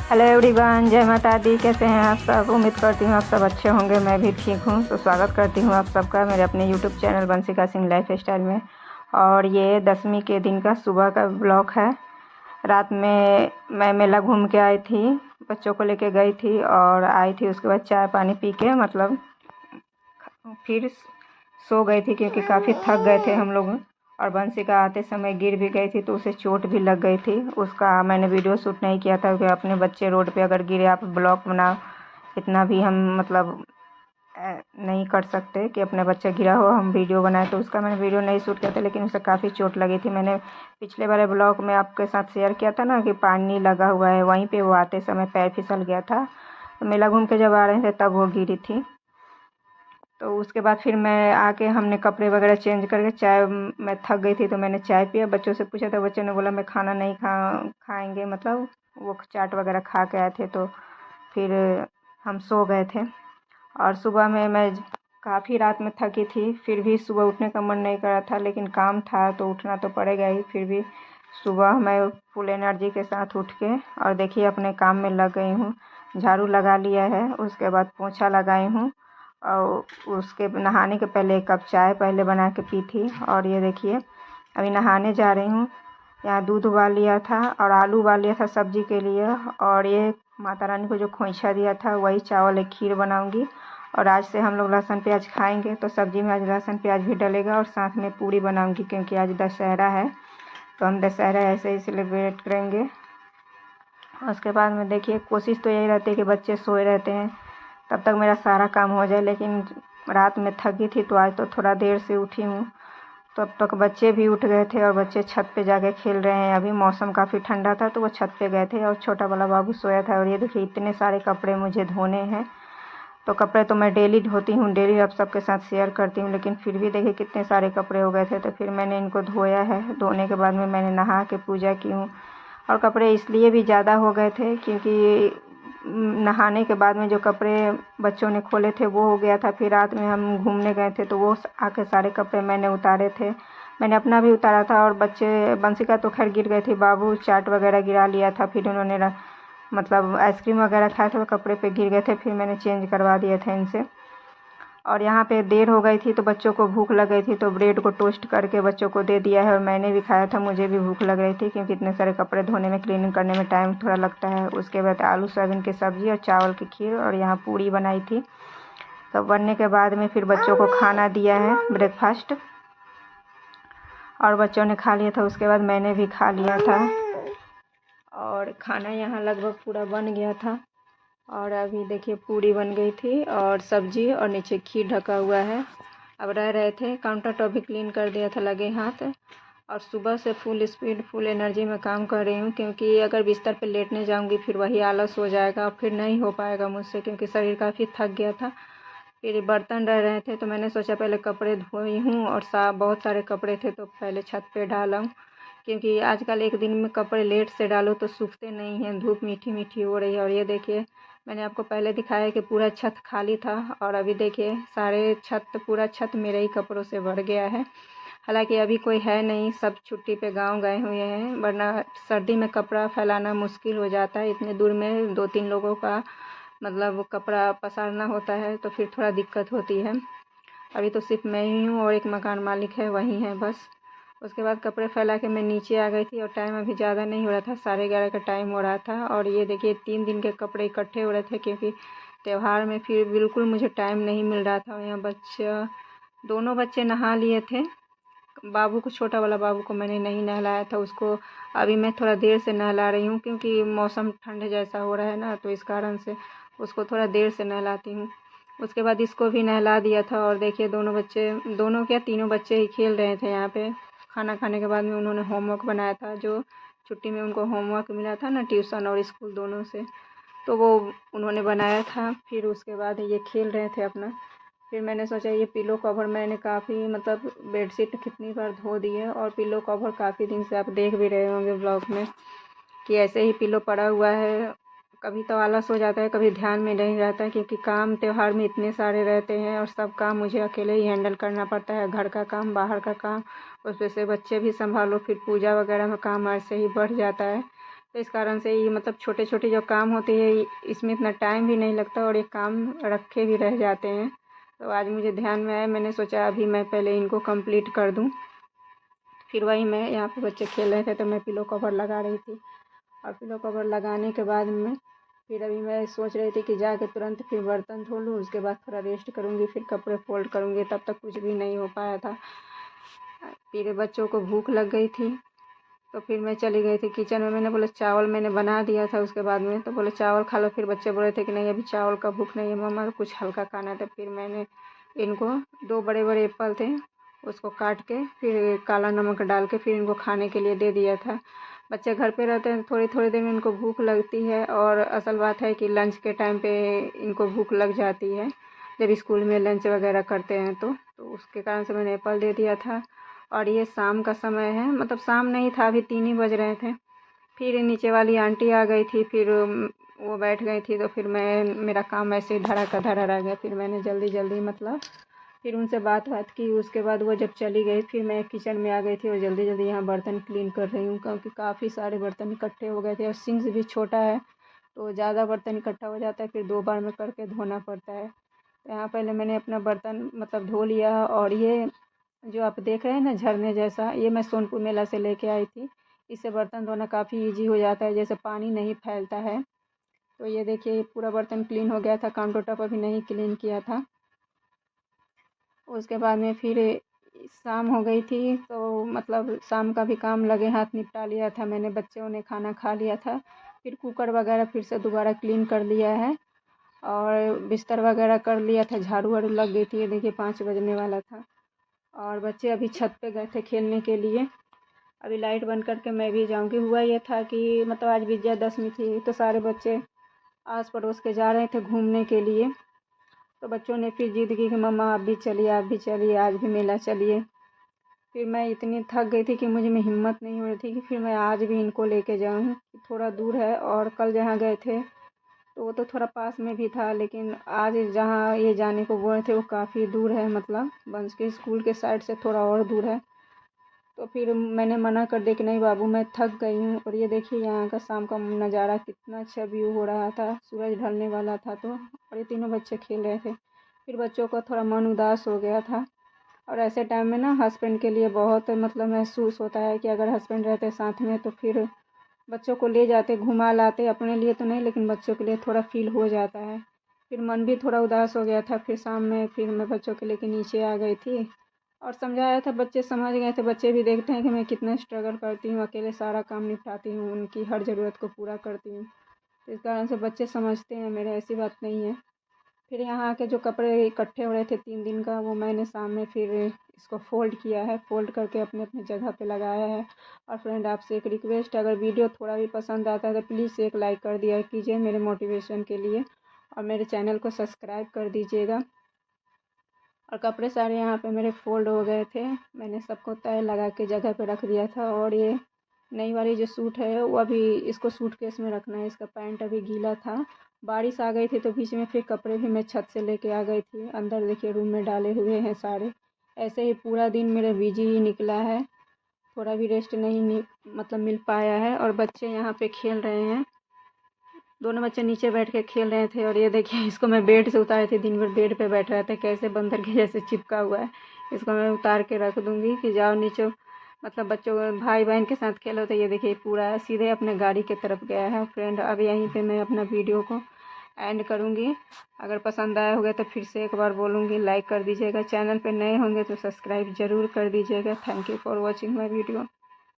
Hello everyone, जय माता दी। कैसे हैं आप सब? उम्मीद करती हूँ आप सब अच्छे होंगे। मैं भी ठीक हूँ। तो स्वागत करती हूँ आप सबका मेरे अपने YouTube channel Bansika Singh lifestyle में। और ये 10वीं के दिन का सुबह का ब्लॉग है। रात में मैं मेला घूम के आई थी, बच्चों को लेके गई थी और आई थी। उसके बाद चाय पानी पी के फिर सो गई थी क्योंकि काफ़ी थक गए थे हम लोग। और बंसिका आते समय गिर भी गई थी तो उसे चोट भी लग गई थी। उसका मैंने वीडियो शूट नहीं किया था क्योंकि अपने बच्चे रोड पे अगर गिरे, आप ब्लॉग बनाओ, इतना भी हम नहीं कर सकते कि अपने बच्चा गिरा हो हम वीडियो बनाए। तो उसका मैंने वीडियो नहीं शूट किया था, लेकिन उसे काफ़ी चोट लगी थी। मैंने पिछले वाले ब्लॉग में आपके साथ शेयर किया था ना कि पानी लगा हुआ है, वहीं पे वो आते समय पैर फिसल गया था। तो मेला घूम के जब आ रहे थे तब वो गिरी थी। तो उसके बाद फिर मैं आके हमने कपड़े वगैरह चेंज करके चाय, मैं थक गई थी तो मैंने चाय पिया। बच्चों से पूछा था, बच्चों ने बोला मैं खाना नहीं खाएंगे, मतलब वो चाट वगैरह खा के आए थे। तो फिर हम सो गए थे। और सुबह में मैं काफ़ी रात में थकी थी, फिर भी सुबह उठने का मन नहीं कर रहा था, लेकिन काम था तो उठना तो पड़ेगा ही। फिर भी सुबह मैं फुल एनर्जी के साथ उठ के और देखिए अपने काम में लग गई हूँ। झाड़ू लगा लिया है, उसके बाद पोछा लगाई हूँ और उसके नहाने के पहले 1 कप चाय पहले बना के पी थी। और ये देखिए अभी नहाने जा रही हूँ। यहाँ दूध उबाल लिया था और आलू उबाल लिया था सब्जी के लिए। और ये माता रानी को जो खोइंछा दिया था वही चावल एक खीर बनाऊंगी। और आज से हम लोग लहसुन प्याज खाएंगे तो सब्जी में आज लहसुन प्याज भी डलेगा और साथ में पूरी बनाऊंगी क्योंकि आज दशहरा है। तो हम दशहरा ऐसे ही सेलिब्रेट करेंगे। उसके बाद में देखिए कोशिश तो यही रहती है कि बच्चे सोए रहते हैं तब तक मेरा सारा काम हो जाए, लेकिन रात में थकी थी तो आज तो थोड़ा देर से उठी हूँ। तो अब तक बच्चे भी उठ गए थे और बच्चे छत पे जाके खेल रहे हैं। अभी मौसम काफ़ी ठंडा था तो वो छत पे गए थे और छोटा वाला बाबू सोया था। और ये देखिए इतने सारे कपड़े मुझे धोने हैं। तो कपड़े तो मैं डेली धोती हूँ, डेली आप सबके साथ शेयर करती हूँ, लेकिन फिर भी देखिए कितने सारे कपड़े हो गए थे। तो फिर मैंने इनको धोया है। धोने के बाद में मैंने नहा के पूजा की हूँ। और कपड़े इसलिए भी ज़्यादा हो गए थे क्योंकि नहाने के बाद में जो कपड़े बच्चों ने खोले थे वो हो गया था। फिर रात में हम घूमने गए थे तो वो आके सारे कपड़े मैंने उतारे थे। मैंने अपना भी उतारा था और बच्चे, बंसिका तो खैर गिर गई थी, बाबू चाट वगैरह गिरा लिया था। फिर उन्होंने आइसक्रीम वगैरह खाए थे, वो कपड़े पे गिर गए थे। फिर मैंने चेंज करवा दिए थे इनसे। और यहाँ पे देर हो गई थी तो बच्चों को भूख लग गई थी तो ब्रेड को टोस्ट करके बच्चों को दे दिया है और मैंने भी खाया था। मुझे भी भूख लग रही थी क्योंकि इतने सारे कपड़े धोने में, क्लीनिंग करने में टाइम थोड़ा लगता है। उसके बाद आलू सोयाबीन की सब्ज़ी और चावल की खीर और यहाँ पूड़ी बनाई थी। तो बनने के बाद में फिर बच्चों को खाना दिया है, ब्रेकफास्ट, और बच्चों ने खा लिया था। उसके बाद मैंने भी खा लिया था और खाना यहाँ लगभग पूरा बन गया था। और अभी देखिए पूड़ी बन गई थी और सब्जी और नीचे खीर ढका हुआ है। अब रह रहे थे, काउंटर टॉप भी क्लीन कर दिया था लगे हाथ। और सुबह से फुल स्पीड फुल एनर्जी में काम कर रही हूँ क्योंकि अगर बिस्तर पे लेटने जाऊँगी फिर वही आलस हो जाएगा और फिर नहीं हो पाएगा मुझसे क्योंकि शरीर काफ़ी थक गया था। फिर बर्तन रह रहे थे तो मैंने सोचा पहले कपड़े धोई हूँ और बहुत सारे कपड़े थे तो पहले छत पे डालूँ क्योंकि आजकल एक दिन में कपड़े लेट से डालो तो सूखते नहीं हैं। धूप मीठी मीठी हो रही है। और ये देखिए मैंने आपको पहले दिखाया कि पूरा छत खाली था और अभी देखिए पूरा छत मेरे ही कपड़ों से भर गया है। हालांकि अभी कोई है नहीं, सब छुट्टी पे गांव गए हुए हैं, वरना सर्दी में कपड़ा फैलाना मुश्किल हो जाता है। इतने दूर में 2-3 लोगों का कपड़ा पसारना होता है तो फिर थोड़ा दिक्कत होती है। अभी तो सिर्फ मैं ही हूँ और एक मकान मालिक है, वही है बस। उसके बाद कपड़े फैला के मैं नीचे आ गई थी और टाइम अभी ज़्यादा नहीं हो रहा था, 11:30 का टाइम हो रहा था। और ये देखिए 3 दिन के कपड़े इकट्ठे हो रहे थे क्योंकि त्यौहार में फिर बिल्कुल मुझे टाइम नहीं मिल रहा था। यहाँ दोनों बच्चे नहा लिए थे। बाबू को, छोटा वाला बाबू को मैंने नहीं नहलाया था, उसको अभी मैं थोड़ा देर से नहला रही हूँ क्योंकि मौसम ठंड जैसा हो रहा है ना, तो इस कारण से उसको थोड़ा देर से नहलाती हूँ। उसके बाद इसको भी नहला दिया था। और देखिए दोनों क्या तीनों बच्चे ही खेल रहे थे यहाँ पे। खाना खाने के बाद में उन्होंने होमवर्क बनाया था, जो छुट्टी में उनको होमवर्क मिला था ना, ट्यूशन और स्कूल दोनों से, तो वो उन्होंने बनाया था। फिर उसके बाद ये खेल रहे थे अपना। फिर मैंने सोचा ये पिलो कवर, मैंने काफ़ी बेडशीट कितनी बार धो दी है और पिलो कवर काफ़ी दिन से आप देख भी रहे होंगे ब्लॉग में कि ऐसे ही पिलो पड़ा हुआ है। कभी तो आलस हो जाता है, कभी ध्यान में नहीं रहता है क्योंकि काम त्यौहार में इतने सारे रहते हैं और सब काम मुझे अकेले ही हैंडल करना पड़ता है। घर का काम, बाहर का काम, उसमें से बच्चे भी संभालो, फिर पूजा वगैरह में काम ऐसे ही बढ़ जाता है। तो इस कारण से ये मतलब छोटे छोटे जो काम होते हैं इसमें इतना टाइम भी नहीं लगता और ये काम रखे भी रह जाते हैं। तो आज मुझे ध्यान में आया, मैंने सोचा अभी मैं पहले इनको कंप्लीट कर दूं। फिर वही मैं यहाँ पे बच्चे खेल रहे थे तो मैं पिलो कवर लगा रही थी, और पिलो कवर लगाने के बाद में फिर अभी मैं सोच रही थी कि जाके तुरंत फिर बर्तन धो लूँ, उसके बाद थोड़ा रेस्ट करूँगी, फिर कपड़े फोल्ड करूँगी। तब तक कुछ भी नहीं हो पाया था। फिर बच्चों को भूख लग गई थी तो फिर मैं चली गई थी किचन में। मैंने बोला चावल मैंने बना दिया था उसके बाद में, तो बोले चावल खा लो। फिर बच्चे बोल रहे थे कि नहीं अभी चावल का भूख नहीं है मम्मा, तो कुछ हल्का खाना था। फिर मैंने इनको 2 बड़े बड़े एप्पल थे उसको काट के फिर काला नमक डाल के फिर इनको खाने के लिए दे दिया था। बच्चे घर पे रहते हैं थोड़ी थोड़ी देर में इनको भूख लगती है, और असल बात है कि लंच के टाइम पे इनको भूख लग जाती है जब स्कूल में लंच वगैरह करते हैं तो उसके कारण से मैंने एप्पल दे दिया था। और ये शाम का समय है, मतलब शाम नहीं था, अभी 3 ही बज रहे थे। फिर नीचे वाली आंटी आ गई थी, फिर वो बैठ गई थी, तो फिर मेरा काम ऐसे ही धरा का धरा रह गया। फिर मैंने जल्दी जल्दी मतलब फिर उनसे बात की। उसके बाद वो जब चली गई फिर मैं किचन में आ गई थी और जल्दी जल्दी यहाँ बर्तन क्लीन कर रही हूँ, क्योंकि काफ़ी सारे बर्तन इकट्ठे हो गए थे और सिंक्स भी छोटा है तो ज़्यादा बर्तन इकट्ठा हो जाता है, फिर 2 बार में करके धोना पड़ता है। तो यहाँ पहले मैंने अपना बर्तन मतलब धो लिया। और ये जो आप देख रहे हैं ना झरने जैसा, ये मैं सोनपुर मेला से लेके आई थी। इससे बर्तन धोना काफ़ी इजी हो जाता है, जैसे पानी नहीं फैलता है। तो ये देखिए पूरा बर्तन क्लीन हो गया था, काउंटर टॉप अभी नहीं क्लीन किया था। उसके बाद में फिर शाम हो गई थी तो मतलब शाम का भी काम लगे हाथ निपटा लिया था मैंने, बच्चों ने खाना खा लिया था। फिर कुकर वगैरह फिर से दोबारा क्लीन कर लिया है और बिस्तर वगैरह कर लिया था, झाड़ू वाड़ू लग गई थी। ये देखिए 5 बजने वाला था और बच्चे अभी छत पे गए थे खेलने के लिए। अभी लाइट बंद करके मैं भी जाऊंगी। हुआ ये था कि मतलब आज विजयादशमी थी तो सारे बच्चे आस पड़ोस के जा रहे थे घूमने के लिए, तो बच्चों ने फिर जिद की कि मम्मा आप भी चलिए, आप भी चलिए, आज भी मेला चलिए। फिर मैं इतनी थक गई थी कि मुझे में हिम्मत नहीं हो रही थी कि फिर मैं आज भी इनको लेके जाऊँ। थोड़ा दूर है और कल जहाँ गए थे तो वो तो थोड़ा पास में भी था, लेकिन आज जहाँ ये जाने को बोले थे वो काफ़ी दूर है, मतलब बंस के स्कूल के साइड से थोड़ा और दूर है। तो फिर मैंने मना कर दिया कि नहीं बाबू मैं थक गई हूँ। और ये देखिए यहाँ का शाम का नज़ारा कितना अच्छा व्यू हो रहा था, सूरज ढलने वाला था तो, और ये तीनों बच्चे खेल रहे थे। फिर बच्चों का थोड़ा मन उदास हो गया था। और ऐसे टाइम में ना हस्बैंड के लिए बहुत मतलब महसूस होता है कि अगर हस्बैंड रहते साथ में तो फिर बच्चों को ले जाते घुमा लाते, अपने लिए तो नहीं लेकिन बच्चों के लिए थोड़ा फील हो जाता है। फिर मन भी थोड़ा उदास हो गया था। फिर शाम में फिर मैं बच्चों के लेके नीचे आ गई थी और समझाया था, बच्चे समझ गए थे। बच्चे भी देखते हैं कि मैं कितना स्ट्रगल करती हूँ, अकेले सारा काम निपटाती हूँ, उनकी हर ज़रूरत को पूरा करती हूँ। तो इस कारण से बच्चे समझते हैं मेरे, ऐसी बात नहीं है। फिर यहाँ आके जो कपड़े इकट्ठे हो रहे थे 3 दिन का, वो मैंने शाम में फिर इसको फ़ोल्ड किया है, फ़ोल्ड करके अपने अपने जगह पे लगाया है। और फ्रेंड आपसे एक रिक्वेस्ट है, अगर वीडियो थोड़ा भी पसंद आता है तो प्लीज़ एक लाइक कर दिया कीजिए मेरे मोटिवेशन के लिए, और मेरे चैनल को सब्सक्राइब कर दीजिएगा। और कपड़े सारे यहाँ पे मेरे फ़ोल्ड हो गए थे, मैंने सबको तय लगा के जगह पे रख दिया था। और ये नई वाली जो सूट है वो अभी इसको सूटकेस में रखना है, इसका पैंट अभी गीला था, बारिश आ गई थी तो बीच में फिर कपड़े भी मैं छत से लेके आ गई थी। अंदर देखिए रूम में डाले हुए हैं सारे। ऐसे ही पूरा दिन मेरा बिजी ही निकला है, थोड़ा भी रेस्ट नहीं मतलब मिल पाया है। और बच्चे यहाँ पे खेल रहे हैं, दोनों बच्चे नीचे बैठ के खेल रहे थे। और ये देखिए इसको मैं बेड से उतारी थी, दिन भर बेड पे बैठ रहा था, कैसे बंदर के जैसे चिपका हुआ है। इसको मैं उतार के रख दूँगी कि जाओ नीचे मतलब बच्चों भाई बहन के साथ खेलो। तो ये देखिए पूरा सीधे अपने गाड़ी की तरफ गया है। फ्रेंड अब यहीं पे मैं अपना वीडियो को एंड करूँगी। अगर पसंद आया होगा तो फिर से एक बार बोलूँगी लाइक कर दीजिएगा, चैनल पे नए होंगे तो सब्सक्राइब ज़रूर कर दीजिएगा। Thank you for watching my video.